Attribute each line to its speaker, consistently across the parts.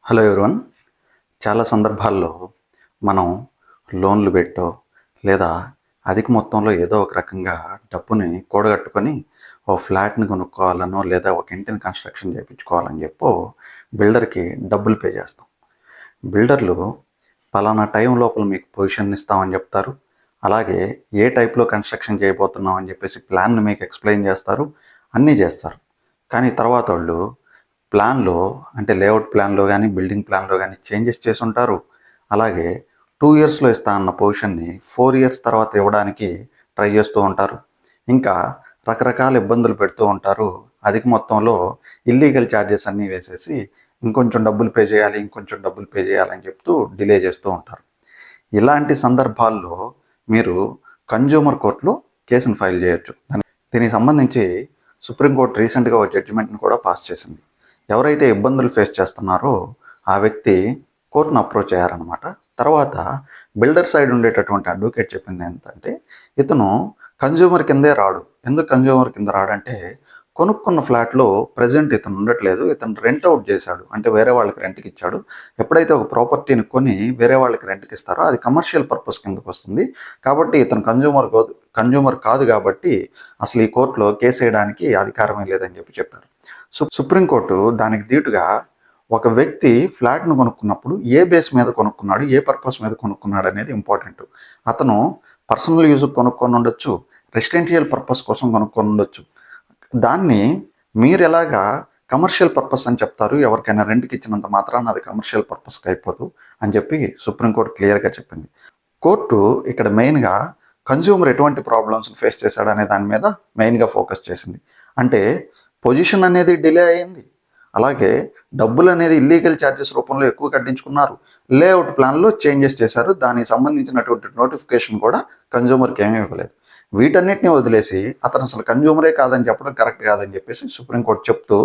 Speaker 1: Hello everyone. చాలా సందర్భాల్లో మనం లోన్లు పెట్టో లేదా అధిక మొత్తంలో ఏదో ఒక రకంగా డబ్బుని కూడగట్టుకొని ఓ ఫ్లాట్ని కొనుక్కోవాలనో లేదా ఒక ఇంటిని కన్స్ట్రక్షన్ చేయించుకోవాలని చెప్పో బిల్డర్కి డబ్బులు పే చేస్తాం. బిల్డర్లు పలానా టైం లోపల మీకు పొజిషన్ ఇస్తామని చెప్తారు. అలాగే ఏ టైప్లో కన్స్ట్రక్షన్ చేయబోతున్నాం అని చెప్పేసి ప్లాన్ని మీకు ఎక్స్ప్లెయిన్ చేస్తారు, అన్నీ చేస్తారు. కానీ తర్వాత వాళ్ళు ప్లాన్లో అంటే లేఅవుట్ ప్లాన్లో కానీ బిల్డింగ్ ప్లాన్లో కానీ చేంజెస్ చేసి ఉంటారు. అలాగే 2 ఇయర్స్లో ఇస్తా అన్న పొజిషన్ని 4 ఇయర్స్ తర్వాత ఇవ్వడానికి ట్రై చేస్తూ ఉంటారు. ఇంకా రకరకాల ఇబ్బందులు పెడుతూ ఉంటారు. అధిక మొత్తంలో ఇల్లీగల్ ఛార్జెస్ అన్నీ వేసేసి ఇంకొంచెం డబ్బులు పే చేయాలి, ఇంకొంచెం డబ్బులు పే చేయాలని చెప్తూ డిలే చేస్తూ ఉంటారు. ఇలాంటి సందర్భాల్లో మీరు కన్జ్యూమర్ కోర్టులో కేసును ఫైల్ చేయొచ్చు. దీనికి సంబంధించి సుప్రీంకోర్టు రీసెంట్గా ఒక జడ్జిమెంట్ని కూడా పాస్ చేసింది. ఎవరైతే ఇబ్బందులు ఫేస్ చేస్తున్నారో ఆ వ్యక్తి కోర్టును అప్రోచ్ అయ్యారనమాట. తర్వాత బిల్డర్ సైడ్ ఉండేటటువంటి అడ్వకేట్ చెప్పింది ఏంటంటే, ఇతను కన్జ్యూమర్ కిందే రాడు. ఎందుకు కన్జ్యూమర్ కింద రాడంటే, కొనుక్కున్న ఫ్లాట్లో ప్రజెంట్ ఇతను ఉండట్లేదు, ఇతను రెంట్ అవుట్ చేశాడు, అంటే వేరే వాళ్ళకి రెంట్కి ఇచ్చాడు. ఎప్పుడైతే ఒక ప్రాపర్టీని కొని వేరే వాళ్ళకి రెంట్కి ఇస్తారో అది కమర్షియల్ పర్పస్ కిందకు వస్తుంది. కాబట్టి ఇతను కన్జ్యూమర్ కాదు కాబట్టి అసలు ఈ కోర్టులో కేసు వేయడానికి అధికారమే లేదని చెప్పారు. సుప్రీంకోర్టు దానికి ధీటుగా ఒక వ్యక్తి ఫ్లాట్ను కొనుక్కున్నప్పుడు ఏ బేస్ మీద కొనుక్కున్నాడు, ఏ పర్పస్ మీద కొనుక్కున్నాడు అనేది ఇంపార్టెంట్. అతను పర్సనల్ యూజ్కి కొనుక్కొని ఉండొచ్చు, రెసిడెన్షియల్ పర్పస్ కోసం కొనుక్కొని ఉండొచ్చు. దాన్ని మీరు ఎలాగా కమర్షియల్ పర్పస్ అని చెప్తారు, ఎవరికైనా రెంట్కి ఇచ్చినంత మాత్రాన అది కమర్షియల్ పర్పస్కి అయిపోదు అని చెప్పి సుప్రీంకోర్టు క్లియర్గా చెప్పింది. కోర్టు ఇక్కడ మెయిన్గా కన్జ్యూమర్ ఎటువంటి ప్రాబ్లమ్స్ ఫేస్ చేశాడు అనే దాని మీద మెయిన్గా ఫోకస్ చేసింది. అంటే పొజిషన్ అనేది డిలే అయింది, అలాగే డబ్బులు అనేది ఇల్లీగల్ ఛార్జెస్ రూపంలో ఎక్కువ కట్టించుకున్నారు, లేఅవుట్ ప్లాన్లో చేంజెస్ చేశారు, దానికి సంబంధించినటువంటి నోటిఫికేషన్ కూడా కన్జ్యూమర్కి ఏమీ ఇవ్వలేదు. వీటన్నిటిని వదిలేసి అతను అసలు కన్జ్యూమరే కాదని చెప్పడం కరెక్ట్ కాదని చెప్పేసి సుప్రీంకోర్టు చెప్తూ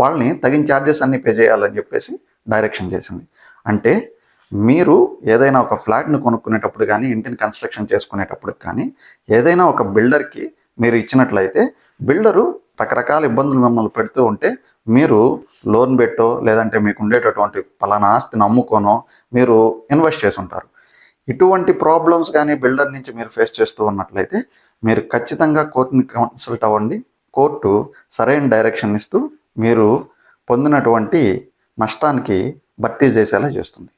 Speaker 1: వాళ్ళని తగిన ఛార్జెస్ అన్ని పే చేయాలని చెప్పేసి డైరెక్షన్ చేసింది. అంటే మీరు ఏదైనా ఒక ఫ్లాట్ను కొనుక్కునేటప్పుడు కానీ ఇంటిని కన్స్ట్రక్షన్ చేసుకునేటప్పుడు కానీ ఏదైనా ఒక బిల్డర్కి మీరు ఇచ్చినట్లయితే బిల్డరు రకరకాల ఇబ్బందులు మిమ్మల్ని పెడుతూ ఉంటే మీరు లోన్ పెట్టో లేదంటే మీకు ఉండేటటువంటి పలానా ఆస్తిని అమ్ముకోనో మీరు ఇన్వెస్ట్ చేసి ఉంటారు. ఇటువంటి ప్రాబ్లమ్స్ కానీ బిల్డర్ నుంచి మీరు ఫేస్ చేస్తూ ఉన్నట్లయితే మీరు ఖచ్చితంగా కోర్టుని కన్సల్ట్ అవ్వండి. కోర్టు సరైన డైరెక్షన్ ఇస్తూ మీరు పొందినటువంటి నష్టానికి భర్తీ చేసేలా చేస్తుంది.